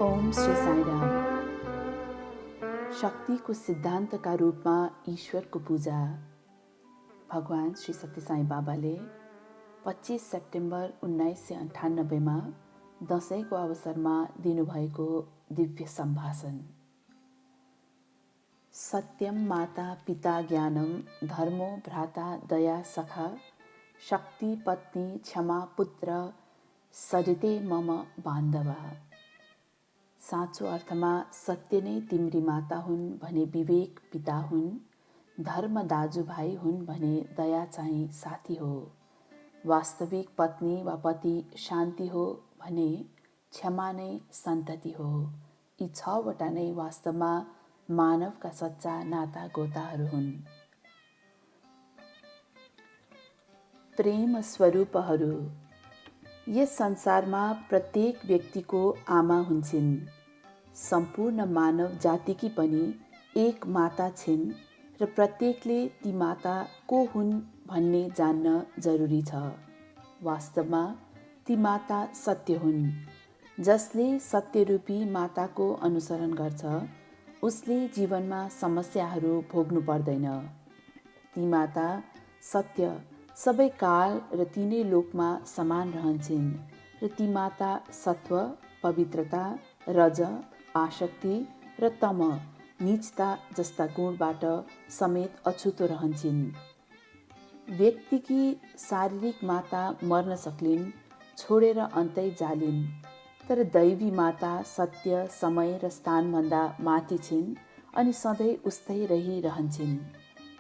ओम श्री साईराम। शक्तिको सिद्धान्तका रूपमा ईश्वरको पूजा। भगवान श्री सत्य साई बाबाले 25 सेप्टेम्बर 1998 दशैंको अवसरमा दिनुभएको दिव्य सम्भाषण। सत्यम माता पिता ज्ञानम धर्मो भ्राता दया सखा शक्ति पत्नी क्षमा पुत्र सरिते मम बान्धवा। साँचो अर्थमा सत्य नै तिम्री माता हुन् भने विवेक पिता हुन्, धर्म दाजुभाइ हुन् भने दया चाहिँ साथी हो, वास्तविक पत्नी वा पति शान्ति हो भने क्षमा नै सन्तति हो। यी 6वटा नै वास्तवमा मानवका सच्चा नाता गोताहरू हुन्। प्रेम स्वरूपहरू। यस संसारमा प्रत्येक व्यक्तिको आमा हुन्छन्। सम्पूर्ण मानव जातिकी पनि एक माता छिन् र प्रत्येकले ती माता को हुन् भन्ने जान्न जरुरी छ। वास्तवमा ती माता सत्य हुन्। जसले सत्यरूपी माताको अनुसरण गर्छ उसले जीवनमा समस्याहरू भोग्नु पर्दैन। ती माता सत्य सबै काल र तीनै लोकमा समान रहन्छन् र ती माता सत्व, पवित्रता, रज, आशक्ति र तम, नीचता जस्ता गुणबाट समेत अछुतो रहन्छन्। व्यक्तिकी शारीरिक माता मर्न सक्लिन्, छोडेर अन्तै जालिन्, तर दैवी माता सत्य, समय र स्थानभन्दा माथि छिन् अनि सधैँ उस्तै रहिरहन्छन्।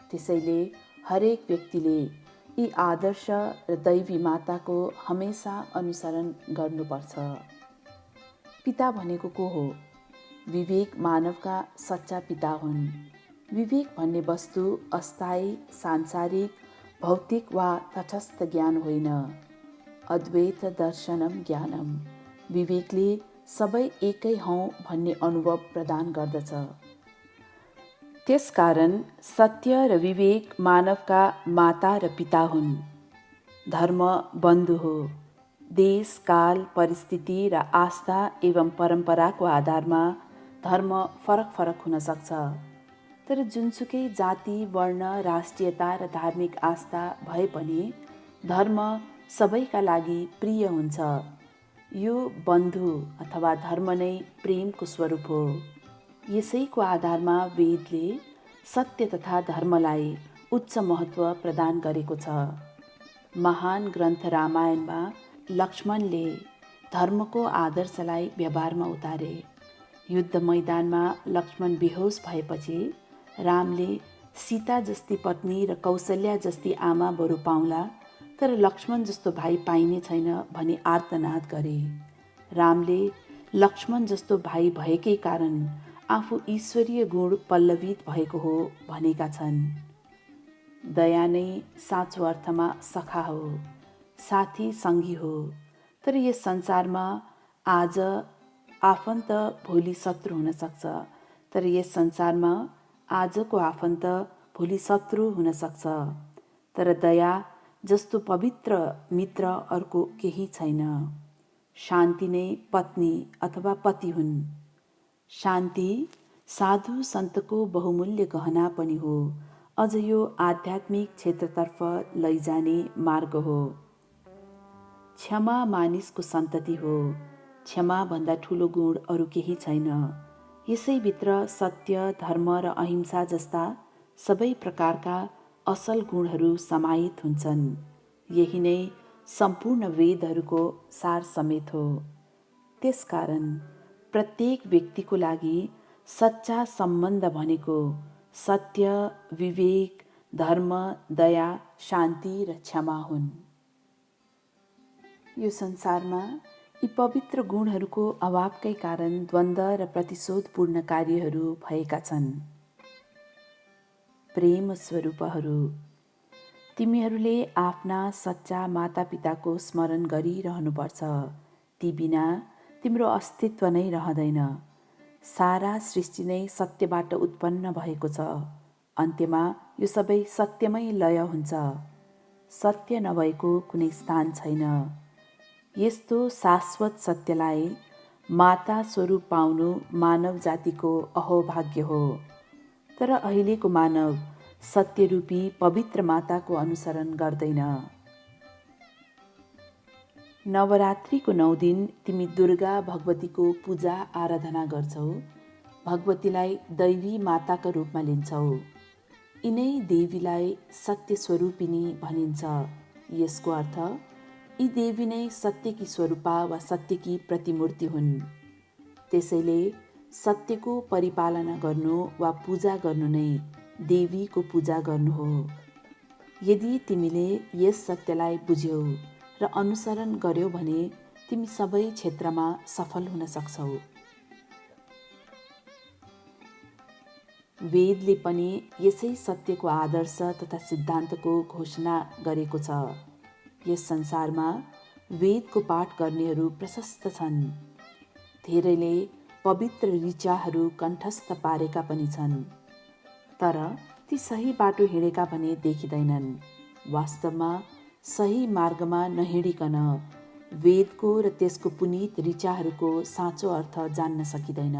त्यसैले हरेक व्यक्तिले यी आदर्श र दैवी माताको हमेशा अनुसरण गर्नुपर्छ। पिता भनेको को हो? विवेक मानवका सच्चा पिता हुन्। विवेक भन्ने वस्तु अस्थायी, सांसारिक, भौतिक वा तटस्थ ज्ञान होइन। अद्वैत दर्शनम ज्ञानम। विवेकले सबै एकै हौँ भन्ने अनुभव प्रदान गर्दछ। त्यसकारण सत्य र विवेक मानवका माता र पिता हुन्। धर्म बन्धु हो। देश, काल, परिस्थिति र आस्था एवं परम्पराको आधारमा धर्म फरक फरक हुन सक्छ। तर जुनसुकै जाति, वर्ण, राष्ट्रियता र धार्मिक आस्था भए पनि धर्म सबैका लागि प्रिय हुन्छ। यो बन्धु अथवा धर्म नै प्रेमको स्वरूप हो। यसैको आधारमा वेदले सत्य तथा धर्मलाई उच्च महत्त्व प्रदान गरेको छ। महान ग्रन्थ रामायणमा लक्ष्मणले धर्मको आदर्शलाई व्यवहारमा उतारे। युद्ध मैदानमा लक्ष्मण बेहोस भएपछि रामले सीता जस्ती पत्नी र कौशल्या जस्ती आमा बरु पाउला, तर लक्ष्मण जस्तो भाइ पाइने छैन भनी आर्तनाद गरे। रामले लक्ष्मण जस्तो भाइ भएकै कारण आफू ईश्वरीय गुण पल्लवित भएको हो भनेका छन्। दया नै साँचो अर्थमा सखा हो, साथी सङ्गी हो। तर यस संसारमा आज आफन्त भोलि शत्रु हुन सक्छ, तर यस संसारमा आजको आफन्त भोलि शत्रु हुन सक्छ। तर दया जस्तो पवित्र मित्र अर्को केही छैन। शान्ति नै पत्नी अथवा पति हुन्। शान्ति साधु सन्तको बहुमूल्य गहना पनि हो। अझ यो आध्यात्मिक क्षेत्रतर्फ लैजाने मार्ग हो। क्षमा मानिसको सन्तति हो। क्षमाभन्दा ठुलो गुण अरू केही छैन। यसैभित्र सत्य, धर्म र अहिंसा जस्ता सबै प्रकारका असल गुणहरू समाहित हुन्छन्। यही नै सम्पूर्ण वेदहरूको सार समेत हो। त्यसकारण प्रत्येक व्यक्तिको लागि सच्चा सम्बन्ध भनेको सत्य, विवेक, धर्म, दया, शान्ति र क्षमा हुन्। यो संसारमा यी पवित्र गुणहरूको अभावकै कारण द्वन्द्व र प्रतिशोधपूर्ण कार्यहरू भएका छन्। प्रेम स्वरूपहरू। तिमीहरूले आफ्ना सच्चा मातापिताको स्मरण गरिरहनुपर्छ। ती बिना तिम्रो अस्तित्व नै रहँदैन। सारा सृष्टि नै सत्यबाट उत्पन्न भएको छ। अन्त्यमा यो सबै सत्यमै लय हुन्छ। सत्य नभएको कुनै स्थान छैन। यस्तो शाश्वत सत्यलाई माता स्वरूप पाउनु मानव जातिको अहोभाग्य हो। तर अहिलेको मानव सत्यरूपी पवित्र माताको अनुसरण गर्दैन। नवरात्रिको 9 दिन तिमी दुर्गा भगवतीको पूजा आराधना गर्छौ। भगवतीलाई दैवी माताका रूपमा लिन्छौ। यिनै देवीलाई सत्य स्वरूपिनी भनिन्छ। यसको अर्थ यी देवी नै सत्यकी स्वरूपा वा सत्यकी प्रतिमूर्ति हुन्। त्यसैले सत्यको परिपालना गर्नु वा पूजा गर्नु नै देवीको पूजा गर्नु हो। यदि तिमीले यस सत्यलाई बुझ्यौ र अनुसरण गर्यौ भने तिमी सबै क्षेत्रमा सफल हुन सक्छौ। वेदले पनि यसै सत्यको आदर्श तथा सिद्धान्तको घोषणा गरेको छ। यस संसारमा वेदको पाठ गर्नेहरू प्रशस्त छन्। धेरैले पवित्र ऋचाहरू कण्ठस्थ पारेका पनि छन्, तर ती सही बाटो हिँडेका भने देखिँदैनन्। वास्तवमा सही मार्गमा नहिँडिकन वेदको र त्यसको पुनीत ऋचाहरूको साँचो अर्थ जान्न सकिँदैन।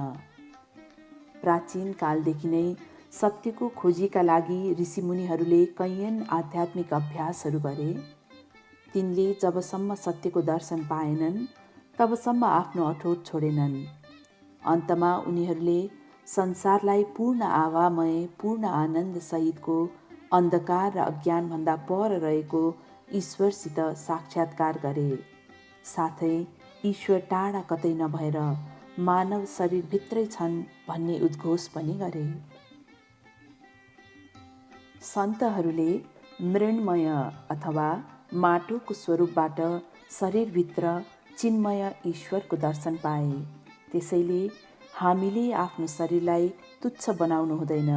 प्राचीन कालदेखि नै सत्यको खोजीका लागि ऋषिमुनिहरूले कैयन आध्यात्मिक अभ्यासहरू गरे। तिनले जबसम्म सत्यको दर्शन पाएनन् तबसम्म आफ्नो अठोट छोडेनन्। अन्तमा उनीहरूले संसारलाई पूर्ण आवामय, पूर्ण आनन्द सहितको अन्धकार र अज्ञानभन्दा पर रहेको ईश्वरसित साक्षात्कार गरे। साथै ईश्वर टाढा कतै नभएर मानव शरीरभित्रै छन् भन्ने उद्घोष पनि गरे। सन्तहरूले मृण्मय अथवा माटोको स्वरूपबाट शरीरभित्र चिन्मय ईश्वरको दर्शन पाए। त्यसैले हामीले आफ्नो शरीरलाई तुच्छ बनाउनु हुँदैन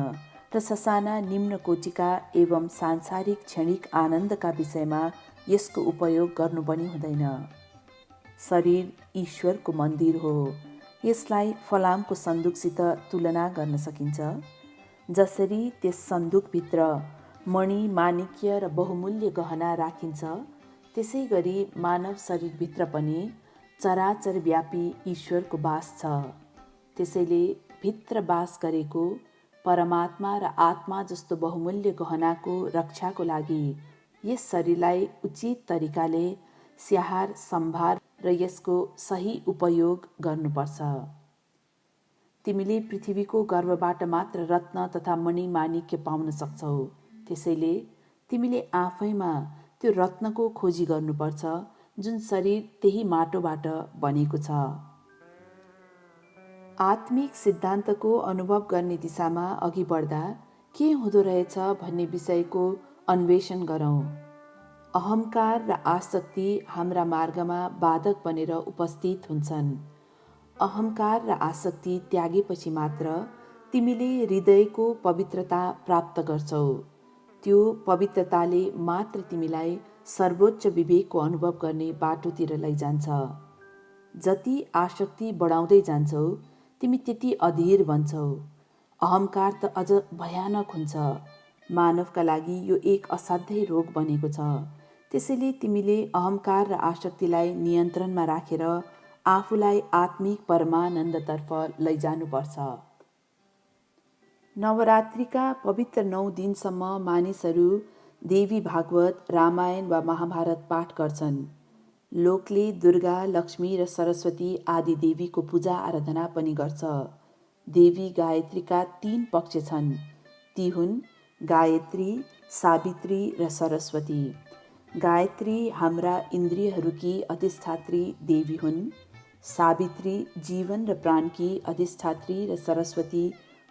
र ससाना निम्न कोटिका एवं सांसारिक क्षणिक आनन्दका विषयमा यसको उपयोग गर्नु पनि हुँदैन। शरीर ईश्वरको मन्दिर हो। यसलाई फलामको सन्दुकसित तुलना गर्न सकिन्छ। जसरी त्यस सन्दुकभित्र मणि, माणिक्य र बहुमूल्य गहना राखिन्छ, त्यसै गरी मानव शरीरभित्र पनि चराचर व्यापी ईश्वरको बास छ। त्यसैले भित्र बास गरेको परमात्मा र आत्मा जस्तो बहुमूल्य गहनाको रक्षाको लागि यस शरीरलाई उचित तरिकाले स्याहार सम्भार र यसको सही उपयोग गर्नुपर्छ। तिमीले पृथ्वीको गर्भबाट मात्र रत्न तथा मणि माणिक्य पाउन सक्छौ। त्यसैले तिमीले आफैमा त्यो रत्नको खोजी गर्नुपर्छ जुन शरीर त्यही माटोबाट बनेको छ। आत्मिक सिद्धान्तको अनुभव गर्ने दिशामा अघि बढ्दा के हुँदो रहेछ भन्ने विषयको अन्वेषण गरौँ। अहङ्कार र आसक्ति हाम्रा मार्गमा बाधक बनेर उपस्थित हुन्छन्। अहङ्कार र आसक्ति त्यागेपछि मात्र तिमीले हृदयको पवित्रता प्राप्त गर्छौ। त्यो पवित्रताले मात्र तिमीलाई सर्वोच्च विवेकको अनुभव गर्ने बाटोतिर लैजान्छ। जति आसक्ति बढाउँदै जान्छौ तिमी त्यति अधीर बन्छौ। अहङ्कार त अझ भयानक हुन्छ। मानवका लागि यो एक असाध्यै रोग बनेको छ। त्यसैले तिमीले अहङ्कार र आसक्तिलाई नियन्त्रणमा राखेर आफूलाई आत्मिक परमानन्दतर्फ लैजानुपर्छ। नवरात्रिका पवित्र 9 दिनसम्म मानिसहरू देवी भागवत, रामायण वा महाभारत पाठ गर्छन्। लोकले दुर्गा, लक्ष्मी र सरस्वती आदि देवीको पूजा आराधना पनि गर्छ। देवी गायत्रीका 3 पक्ष छन्। ती हुन् गायत्री, सावित्री र सरस्वती। गायत्री हाम्रा इन्द्रियहरूकी अधिष्ठात्री देवी हुन्। सावित्री जीवन र प्राणकी अधिष्ठात्री र सरस्वती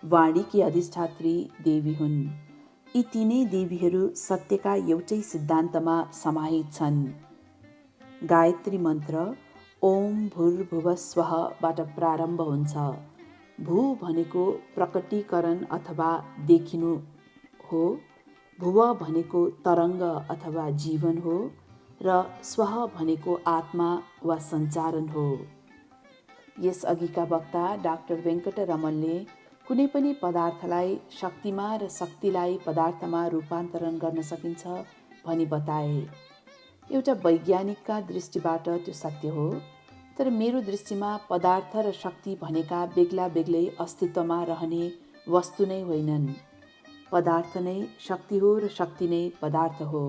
वाणीकी अधिष्ठात्री देवी हुन्। यी तीनै देवीहरू सत्यका एउटै सिद्धान्तमा समाहित छन्। गायत्री मन्त्र ओम भूर्भुवः स्वःबाट प्रारम्भ हुन्छ। भू भनेको प्रकटीकरण अथवा देखिनु हो, भुव भनेको तरङ्ग अथवा जीवन हो र स्वः भनेको आत्मा वा सञ्चारण हो। यस अघिका वक्ता डाक्टर वेङ्कटरमणले कुनै पनि पदार्थलाई शक्तिमा र शक्तिलाई पदार्थमा रूपान्तरण गर्न सकिन्छ भनी बताए। एउटा वैज्ञानिकका दृष्टिबाट त्यो सत्य हो, तर मेरो दृष्टिमा पदार्थ र शक्ति भनेका बेग्ला बेग्लै अस्तित्वमा रहने वस्तु नै होइनन्। पदार्थ नै शक्ति हो र शक्ति नै पदार्थ हो।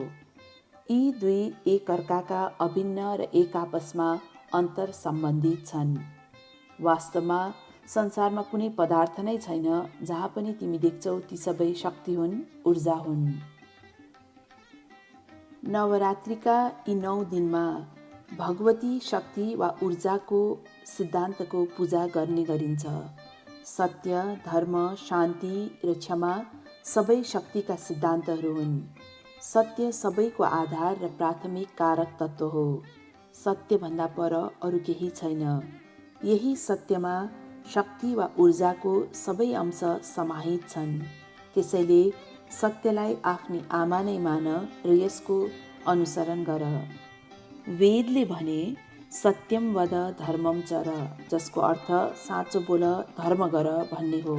यी दुई एकअर्काका अभिन्न र एक आपसमा अन्तर सम्बन्धित छन्। वास्तवमा संसारमा कुनै पदार्थ नै छैन जहाँ पनि तिमी देख्छौ ती सबै शक्ति हुन्, ऊर्जा हुन्। नवरात्रिका यी 9 दिनमा भगवती शक्ति वा ऊर्जाको सिद्धान्तको पूजा गर्ने गरिन्छ। सत्य, धर्म, शान्ति र क्षमा सबै शक्तिका सिद्धान्तहरू हुन्। सत्य सबैको आधार र प्राथमिक कारक तत्त्व हो। सत्यभन्दा पर अरू केही छैन। यही सत्यमा शक्ति वा ऊर्जाको सबै अंश समाहित छन्। त्यसैले सत्यलाई आफ्नी आमा नै मान र यसको अनुसरण गर। वेदले भने सत्यम वद धर्मम चर, जसको अर्थ साँचो बोल, धर्म गर भन्ने हो।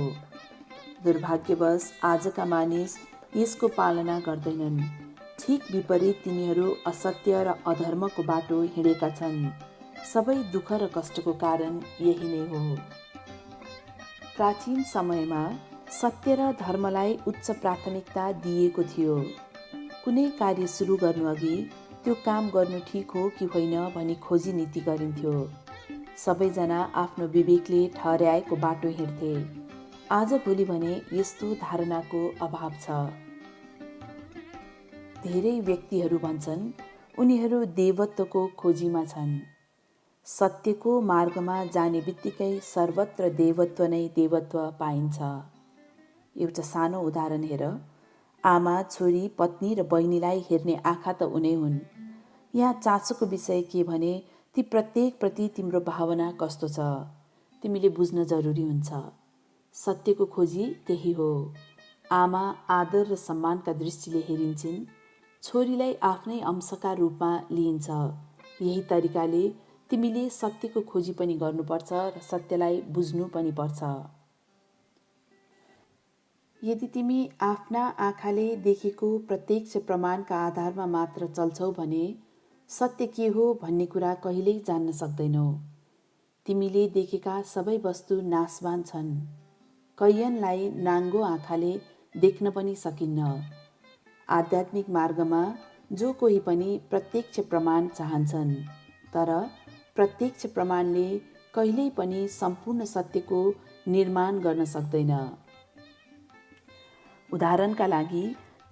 दुर्भाग्यवश आजका मानिस यसको पालना गर्दैनन्। ठीक विपरीत तिनीहरू असत्य र अधर्मको बाटो हिँडेका छन्। सबै दुःख र कष्टको कारण यही नै हो। प्राचीन समयमा सत्य र धर्मलाई उच्च प्राथमिकता दिइएको थियो। कुनै कार्य सुरु गर्नुअघि त्यो काम गर्नु ठिक हो कि होइन भनी खोजी नीति गरिन्थ्यो। सबैजना आफ्नो विवेकले ठहर्याएको बाटो हिँड्थे। आजभोलि भने यस्तो धारणाको अभाव छ। धेरै व्यक्तिहरू भन्छन् उनीहरू देवत्वको खोजीमा छन्। सत्यको मार्गमा जाने बित्तिकै सर्वत्र देवत्व नै देवत्व पाइन्छ। एउटा सानो उदाहरण हेर। आमा, छोरी, पत्नी र बहिनीलाई हेर्ने आँखा त उनै हुन्। यहाँ चासोको विषय के भने ती प्रत्येकप्रति तिम्रो भावना कस्तो छ, तिमीले बुझ्न जरुरी हुन्छ। सत्यको खोजी त्यही हो। आमा आदर र सम्मानका दृष्टिले हेरिन्छन्। छोरीलाई आफ्नै अंशका रूपमा लिइन्छ। यही तरिकाले तिमीले सत्यको खोजी पनि गर्नुपर्छ र सत्यलाई बुझ्नु पनि पर्छ। यदि तिमी आफ्ना आँखाले देखेको प्रत्यक्ष प्रमाणका आधारमा मात्र चल्छौ भने सत्य के हो भन्ने कुरा कहिल्यै जान्न सक्दैनौ। तिमीले देखेका सबै वस्तु नाशवान छन्। कैयनलाई नाङ्गो आँखाले देख्न पनि सकिन्न। आध्यात्मिक मार्गमा जो कोही पनि प्रत्यक्ष प्रमाण चाहन्छन्, तर प्रत्यक्ष प्रमाणले कहिल्यै पनि सम्पूर्ण सत्यको निर्माण गर्न सक्दैन। उदाहरणका लागि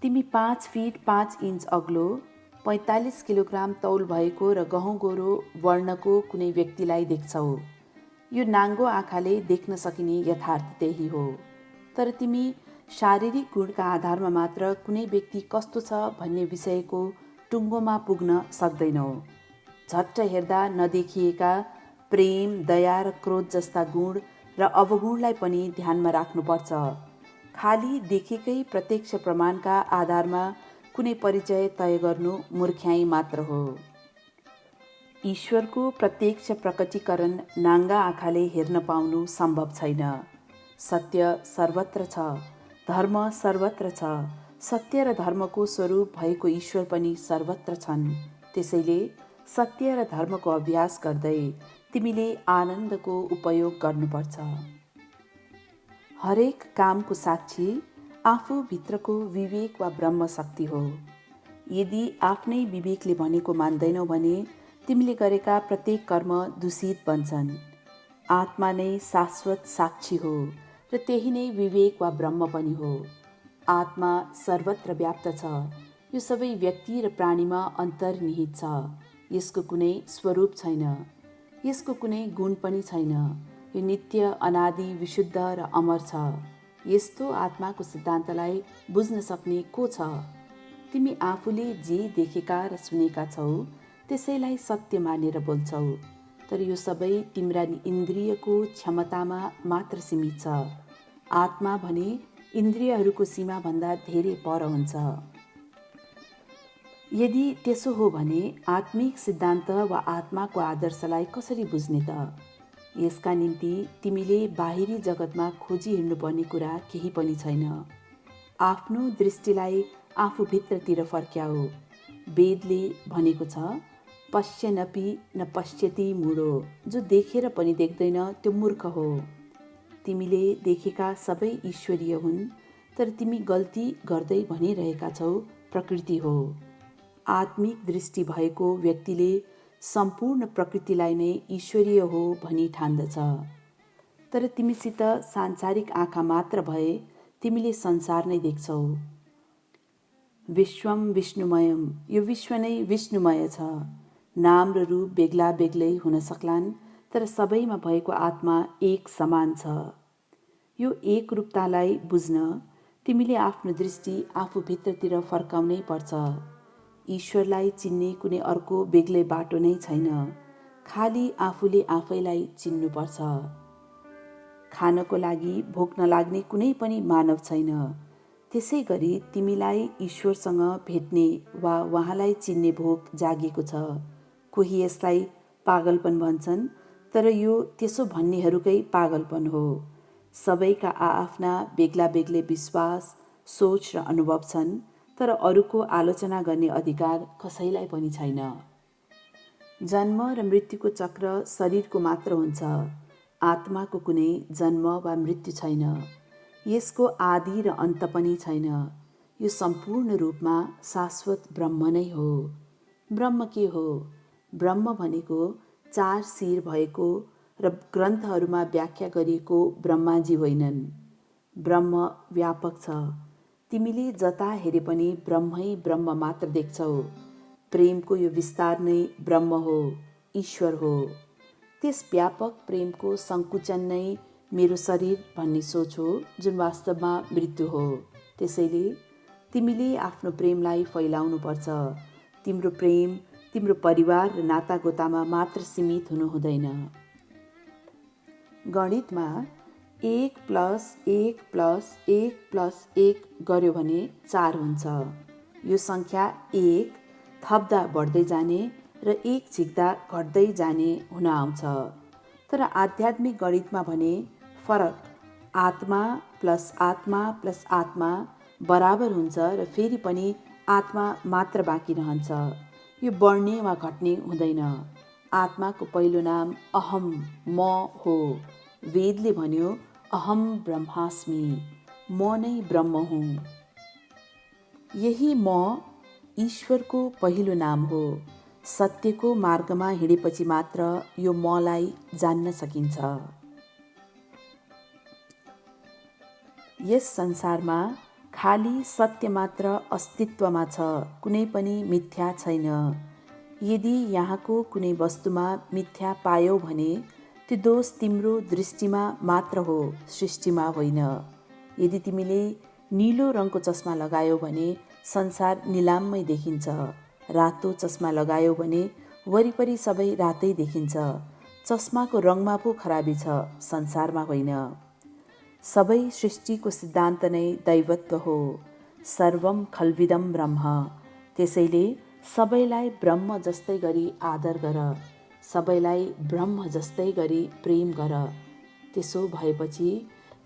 तिमी 5 फिट 5 इन्च अग्लो, 45 किलोग्राम तौल भएको र गहुँ गोरो वर्णको कुनै व्यक्तिलाई देख्छौ। यो नाङ्गो आँखाले देख्न सकिने यथार्थ त्यही हो। तर तिमी शारीरिक गुणका आधारमा मात्र कुनै व्यक्ति कस्तो छ भन्ने विषयको टुङ्गोमा पुग्न सक्दैनौ। झट्ट हेर्दा नदेखिएका प्रेम, दया र क्रोध जस्ता गुण र अवगुणलाई पनि ध्यानमा राख्नुपर्छ। खाली देखेकै प्रत्यक्ष प्रमाणका आधारमा कुनै परिचय तय गर्नु मूर्ख्याई मात्र हो। ईश्वरको प्रत्यक्ष प्रकटीकरण नाङ्गा आँखाले हेर्न पाउनु सम्भव छैन। सत्य सर्वत्र छ, धर्म सर्वत्र छ। सत्य र धर्मको स्वरूप भएको ईश्वर पनि सर्वत्र छन्। त्यसैले सत्य र धर्मको अभ्यास गर्दै तिमीले आनन्दको उपयोग गर्नुपर्छ। हरेक कामको साक्षी आफू भित्रको विवेक वा ब्रह्म शक्ति हो। यदि आफ्नै विवेकले भनेको मान्दैनौ भने तिमीले गरेका प्रत्येक कर्म दूषित बन्छन्। आत्मा नै शाश्वत साक्षी हो र त्यही नै विवेक वा ब्रह्म पनि हो। आत्मा सर्वत्र व्याप्त छ। यो सबै व्यक्ति र प्राणीमा अन्तर्निहित छ। यसको कुनै स्वरूप छैन। यसको कुनै गुण पनि छैन। यो नित्य, अनादि, विशुद्ध र अमर छ। यस्तो आत्माको सिद्धान्तलाई बुझ्न सक्ने को छ? तिमी आफूले जे देखेका र सुनेका छौ त्यसैलाई सत्य मानेर बोल्छौ। तर यो सबै तिम्रा इन्द्रियको क्षमतामा मात्र सीमित छ। आत्मा भने इन्द्रियहरूको सीमाभन्दा धेरै पर हुन्छ। यदि त्यसो हो भने आत्मिक सिद्धान्त वा आत्माको आदर्शलाई कसरी बुझ्ने त? यसका निम्ति तिमीले बाहिरी जगतमा खोजी हिँड्नुपर्ने कुरा केही पनि छैन। आफ्नो दृष्टिलाई आफूभित्रतिर फर्क्याऊ। वेदले भनेको छ, पश्यनपि न पश्यति मूढो, जो देखेर पनि देख्दैन त्यो मूर्ख हो। तिमीले देखेका सबै ईश्वरीय हुन्, तर तिमी गल्ती गर्दै भनिरहेका छौ प्रकृति हो। आत्मिक दृष्टि भएको व्यक्तिले सम्पूर्ण प्रकृतिलाई नै ईश्वरीय हो भनी ठान्दछ। तर तिमीसित सांसारिक आँखा मात्र भए तिमीले संसार नै देख्छौ। विश्वम विष्णुमयम, यो विश्व नै विष्णुमय छ। नाम र रूप बेग्ला बेग्लै हुन सक्लान्, तर सबैमा भएको आत्मा एक समान छ। यो एक रूपतालाई बुझ्न तिमीले आफ्नो दृष्टि आफूभित्रतिर फर्काउनै पर्छ। ईश्वरलाई चिन्ने कुनै अर्को बेग्लै बाटो नै छैन, खालि आफूले आफैलाई चिन्नुपर्छ। खानको लागि भोक नलाग्ने कुनै पनि मानव छैन। त्यसै गरी तिमीलाई ईश्वरसँग भेट्ने वा उहाँलाई चिन्ने भोक जागेको छ। कोही यसलाई पागलपन भन्छन्, तर यो त्यसो भन्नेहरूकै पागलपन हो। सबैका आआफ्ना बेग्ला बेग्लै विश्वास, सोच र अनुभव छन्, तर अरूको आलोचना गर्ने अधिकार कसैलाई पनि छैन। जन्म र मृत्युको चक्र शरीरको मात्र हुन्छ। आत्माको कुनै जन्म वा मृत्यु छैन। यसको आदि र अन्त पनि छैन। यो सम्पूर्ण रूपमा शाश्वत ब्रह्म नै हो। ब्रह्म के हो? ब्रह्म भनेको 4 शिर भएको र ग्रन्थहरूमा व्याख्या गरिएको ब्रह्माजी होइनन्। ब्रह्म व्यापक छ। तिमीले जता हेरे पनि ब्रह्मै ब्रह्म मात्र देख्छौ। प्रेमको यो विस्तार नै ब्रह्म हो, ईश्वर हो। त्यस व्यापक प्रेमको सङ्कुचन नै मेरो शरीर भन्ने सोच हो, जुन वास्तवमा मृत्यु हो। त्यसैले तिमीले आफ्नो प्रेमलाई फैलाउनुपर्छ। तिम्रो प्रेम तिम्रो परिवार र नातागोतामा मात्र सीमित हुनु हुँदैन। गणितमा 1 + 1 + 1 + 1 गर्यो भने 4 हुन्छ। यो सङ्ख्या 1 थप्दा बढ्दै जाने र 1 झिक्दा घट्दै जाने हुन आउँछ। तर आध्यात्मिक गणितमा भने फरक आत्मा प्लस आत्मा प्लस आत्मा बराबर हुन्छ र फेरि पनि आत्मा मात्र बाँकी रहन्छ। यो बढ्ने वा घट्ने हुँदैन। आत्माको पहिलो नाम अहम, म हो। वेदले भन्यो अहम ब्रह्मास्मि, म नै ब्रह्म हुँ। यही म ईश्वरको पहिलो नाम हो। सत्यको मार्गमा हिँडेपछि मात्र यो मलाई जान्न सकिन्छ। यस संसारमा खाली सत्य मात्र अस्तित्वमा छ, कुनै पनि मिथ्या छैन। यदि यहाँको कुनै वस्तुमा मिथ्या पायौ भने त्यो दोष तिम्रो दृष्टिमा मात्र हो, सृष्टिमा होइन। यदि तिमीले नीलो रङको चस्मा लगायौ भने संसार निलाममै देखिन्छ। रातो चस्मा लगायौ भने वरिपरि सबै रातै देखिन्छ। चस्माको रङमा पो खराबी छ, संसारमा होइन। सबै सृष्टिको सिद्धान्त नै दैवत्व हो। सर्वम खल्विदम ब्रह्म। त्यसैले सबैलाई ब्रह्म जस्तै गरी आदर गर। सबैलाई ब्रह्म जस्तै गरी प्रेम गर। त्यसो भएपछि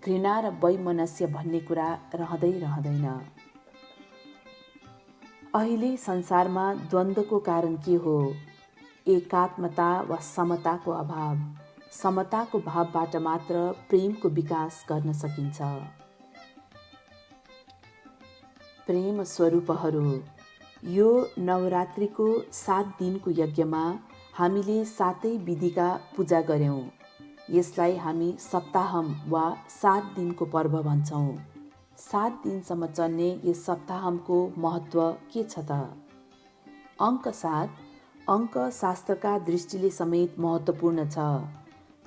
घृणा र वैमनस्य भन्ने कुरा रहँदै रहँदैन। अहिले संसारमा द्वन्द्वको कारण के हो? एकात्मता वा समताको अभाव। समताको भावबाट मात्र प्रेमको विकास गर्न सकिन्छ। प्रेम स्वरूपहरू। यो नवरात्रिको 7 दिनको यज्ञमा हामीले 7 विधिका पूजा गर्यौं। यसलाई हामी सप्ताहम वा 7 दिनको पर्व भन्छौं। 7 दिनसम्म चल्ने यस सप्ताहमको महत्त्व के छ त? अङ्क 7 अङ्क शास्त्रका दृष्टिले समेत महत्त्वपूर्ण छ।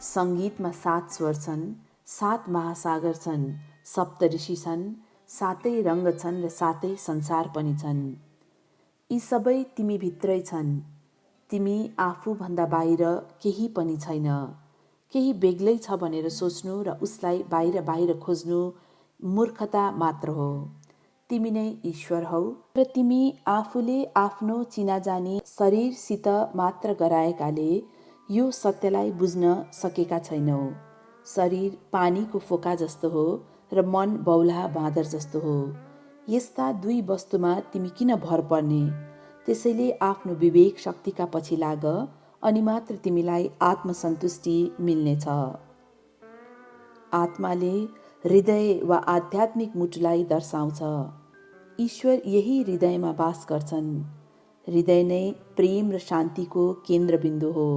सङ्गीतमा 7 स्वर छन्, 7 महासागर छन्, सप्तऋषि छन्, 7 रङ्ग छन् र 7 संसार पनि छन्। यी सबै तिमी भित्रै छन्। तिमी आफूभन्दा बाहिर केही पनि छैन। केही बेग्लै छ भनेर सोच्नु र उसलाई बाहिर बाहिर खोज्नु मूर्खता मात्र हो। तिमी नै ईश्वर हौ र तिमी आफूले आफ्नो चिनाजानी शरीरसित मात्र गराएकाले यो सत्यलाई बुझ्न सकेका छैनौ। शरीर पानीको फोका जस्तो हो र मन बौला बाँदर जस्तो हो। यस्ता दुई वस्तुमा तिमी किन भर पर्ने? त्यसैले आफ्नो विवेक शक्तिका पछि लाग, अनि मात्र तिमीलाई आत्मसन्तुष्टि मिल्नेछ। आत्माले हृदय वा आध्यात्मिक मुटुलाई दर्शाउँछ। ईश्वर यही हृदयमा वास गर्छन्। हृदय नै प्रेम र शान्तिको केन्द्रबिन्दु हो।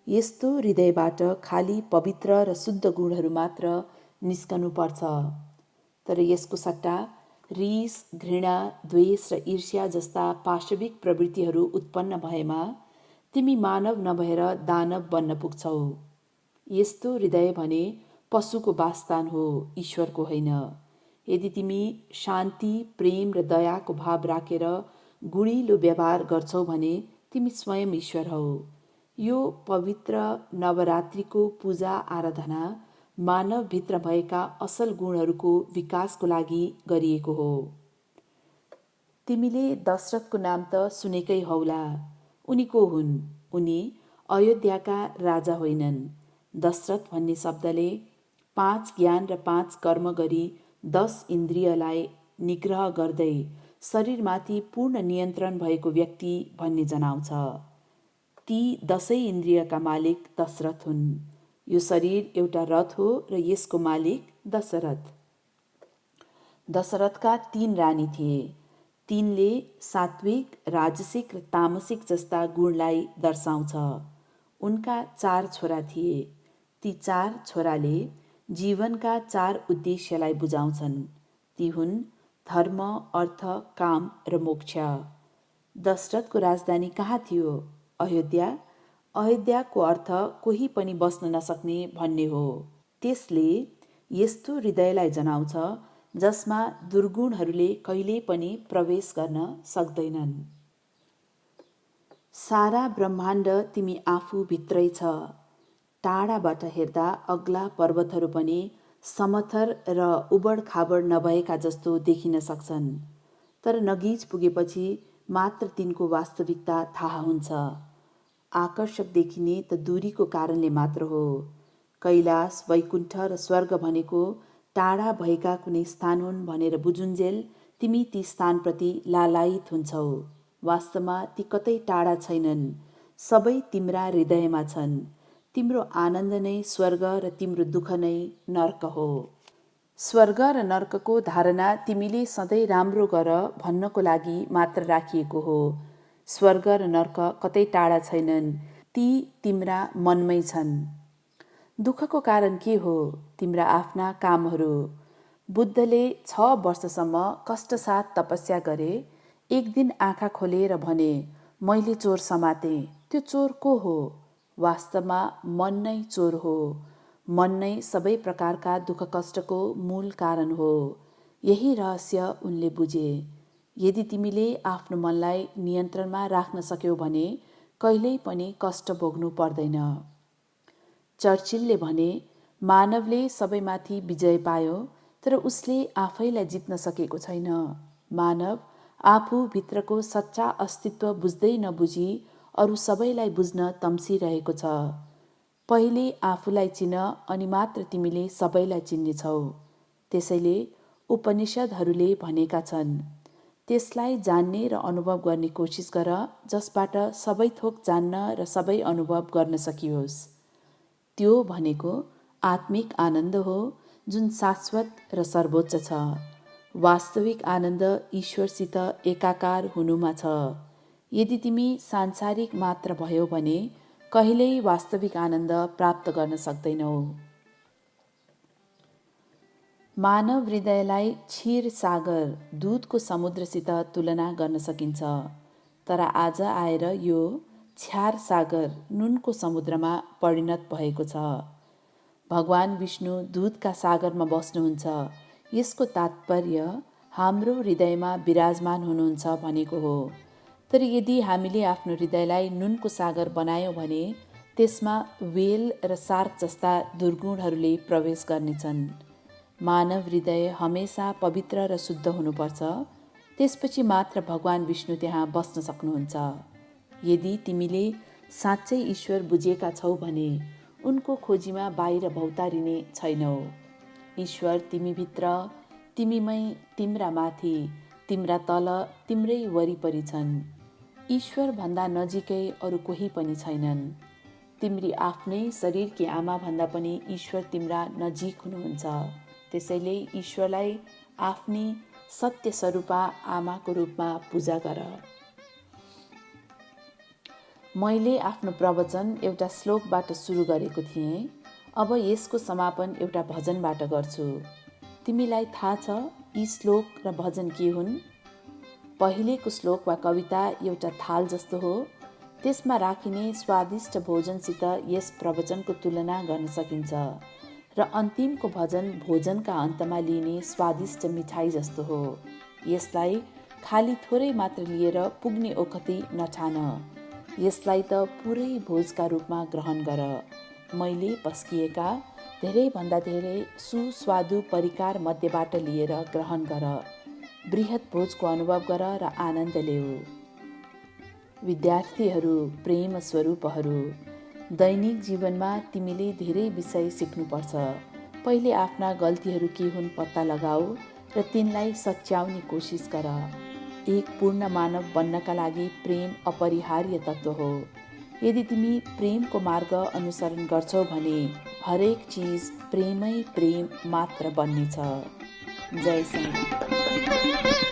यस्तो हृदयबाट खाली पवित्र र शुद्ध गुणहरू मात्र निस्कनु पर्छ। तर यसको सट्टा रिस, घृणा, द्वेष र ईर्ष्या जस्ता पाशविक प्रवृत्तिहरू उत्पन्न भएमा तिमी मानव नभएर दानव बन्न पुग्छौ। यस्तो हृदय भने पशुको वासस्थान हो, ईश्वरको होइन। यदि तिमी शान्ति, प्रेम र दयाको भाव राखेर गुणिलो व्यवहार गर्छौ भने तिमी स्वयं ईश्वर हौ। यो पवित्र नवरात्रिको पूजा आराधना मानवभित्र भएका असल गुणहरूको विकासको लागि गरिएको हो। तिमीले दशरथको नाम त सुनेकै हौला। उनी को हुन्? उनी अयोध्याका राजा होइनन्। दशरथ भन्ने शब्दले 5 ज्ञान र 5 कर्म गरी 10 इन्द्रियलाई निग्रह गर्दै शरीरमाथि पूर्ण नियन्त्रण भएको व्यक्ति भन्ने जनाउँछ। ती 10 इन्द्रियका मालिक दशरथ हुन्। यो शरीर एउटा रथ हो र यसको मालिक दशरथ। दशरथका 3 रानी थिए। तिनले सात्विक, राजसिक र तामसिक जस्ता गुणलाई दर्शाउँछ। उनका 4 छोरा थिए। ती 4 छोराले जीवनका 4 उद्देश्यलाई बुझाउँछन्। ती हुन् धर्म, अर्थ, काम र मोक्ष। दशरथको राजधानी कहाँ थियो? अयोध्या। अयोध्याको अर्थ कोही पनि बस्न नसक्ने भन्ने हो। त्यसले यस्तो हृदयलाई जनाउँछ जसमा दुर्गुणहरूले कहिल्यै पनि प्रवेश गर्न सक्दैनन्। सारा ब्रह्माण्ड तिमी आफू भित्रै छ। टाढाबाट हेर्दा अग्ला पर्वतहरू पनि समथर र उबड खाबड नभएका जस्तो देखिन सक्छन्। तर नगिज पुगेपछि मात्र तिनको वास्तविकता थाहा हुन्छ। आकर्षक देखिने त दूरीको कारणले मात्र हो। कैलाश, वैकुण्ठ र स्वर्ग भनेको टाढा भएका कुनै स्थान हुन् भनेर बुझुन्जेल तिमी ती स्थानप्रति लालायित हुन्छौ। वास्तवमा ती कतै टाढा छैनन्, सबै तिम्रा हृदयमा छन्। तिम्रो आनन्द नै स्वर्ग र तिम्रो दुःख नै नर्क हो। स्वर्ग र नर्कको धारणा तिमीले सधैँ राम्रो गर भन्नको लागि मात्र राखिएको हो। स्वर्ग र नर्क कतै टाढा छैनन्, ती तिम्रा मनमै छन्। दुःखको कारण के हो? तिम्रा आफ्ना कामहरू। बुद्धले 6 वर्षसम्म कष्टसाथ तपस्या गरे। एक दिन आँखा खोलेर भने, मैले चोर समातेँ। त्यो चोर को हो? वास्तवमा मन नै चोर हो। मन नै सबै प्रकारका दुःख कष्टको मूल कारण हो। यही रहस्य उनले बुझे। यदि तिमीले आफ्नो मनलाई नियन्त्रणमा राख्न सक्यौ भने कहिल्यै पनि कष्ट भोग्नु पर्दैन। चर्चिलले भने, मानवले सबैमाथि विजय पायो, तर उसले आफैलाई जित्न सकेको छैन। मानव आफू भित्रको सच्चा अस्तित्व बुझ्दै नबुझी अरू सबैलाई बुझ्न तम्सिरहेको छ। पहिले आफूलाई चिन, अनि मात्र तिमीले सबैलाई चिन्नेछौ। त्यसैले उपनिषदहरूले भनेका छन्, त्यसलाई जान्ने र अनुभव गर्ने कोसिस गर जसबाट सबै थोक जान्न र सबै अनुभव गर्न सकियोस्। त्यो भनेको आत्मिक आनन्द हो, जुन शाश्वत र सर्वोच्च छ। वास्तविक आनन्द ईश्वरसित एकाकार हुनुमा छ। यदि तिमी सांसारिक मात्र भयौ भने कहिल्यै वास्तविक आनन्द प्राप्त गर्न सक्दैनौ। मानव हृदयलाई क्षीर सागर, दूधको समुद्रसित तुलना गर्न सकिन्छ। तर आज आएर यो छ्यार सागर, नुनको समुद्रमा परिणत भएको छ। भगवान विष्णु दूधका सागरमा बस्नुहुन्छ। यसको तात्पर्य हाम्रो हृदयमा विराजमान हुनुहुन्छ भनेको हो। तर यदि हामीले आफ्नो हृदयलाई नुनको सागर बनायौँ भने त्यसमा व्हेल र सार्क जस्ता दुर्गुणहरूले प्रवेश गर्नेछन्। मानव हृदय हमेशा पवित्र र शुद्ध हुनुपर्छ। त्यसपछि मात्र भगवान विष्णु त्यहाँ बस्न सक्नुहुन्छ। यदि तिमीले साँच्चै ईश्वर बुझेका छौ भने उनको खोजीमा बाहिर भौतारिने छैनौ। ईश्वर तिमीभित्र, तिमीमै, तिम्रा माथि, तिम्रा तल, तिम्रै वरिपरि छन्। ईश्वर भन्दा नजिकै अरू कोही पनि छैनन्। तिम्री आफ्नै शरीरकी आमा भन्दा पनि ईश्वर तिम्रा नजिक हुनुहुन्छ। त्यसैले ईश्वरलाई आफ्नी सत्य स्वरूपा आमाको रूपमा पूजा गर। मैले आफ्नो प्रवचन एउटा श्लोकबाट सुरु गरेको थिएँ। अब यसको समापन एउटा भजनबाट गर्छु। तिमीलाई थाहा छ यी श्लोक र भजन के हुन्? पहिलेको श्लोक वा कविता एउटा थाल जस्तो हो। त्यसमा राखिने स्वादिष्ट भोजनसित यस प्रवचनको तुलना गर्न सकिन्छ र अन्तिमको भजन भोजनका अन्तमा लिने स्वादिष्ट मिठाई जस्तो हो। यसलाई खाली थोरै मात्र लिएर पुग्ने ओखती नठान। यसलाई त पुरै भोजका रूपमा ग्रहण गर। मैले पस्किएका धेरैभन्दा धेरै सुस्वादु परिकार मध्येबाट लिएर ग्रहण गर। बृहत भोजको अनुभव गर र आनन्द ल्याऊ। विद्यार्थीहरू, प्रेम स्वरूपहरू, दैनिक जीवनमा तिमीले धेरै विषय सिक्नुपर्छ। पहिले आफ्ना गल्तीहरू के हुन् पत्ता लगाऊ र तिनलाई सच्याउने कोसिस गर। एक पूर्ण मानव बन्नका लागि प्रेम अपरिहार्य तत्त्व हो। यदि तिमी प्रेमको मार्ग अनुसरण गर्छौ भने हरेक चिज प्रेमै प्रेम मात्र बन्नेछ। जय साईं।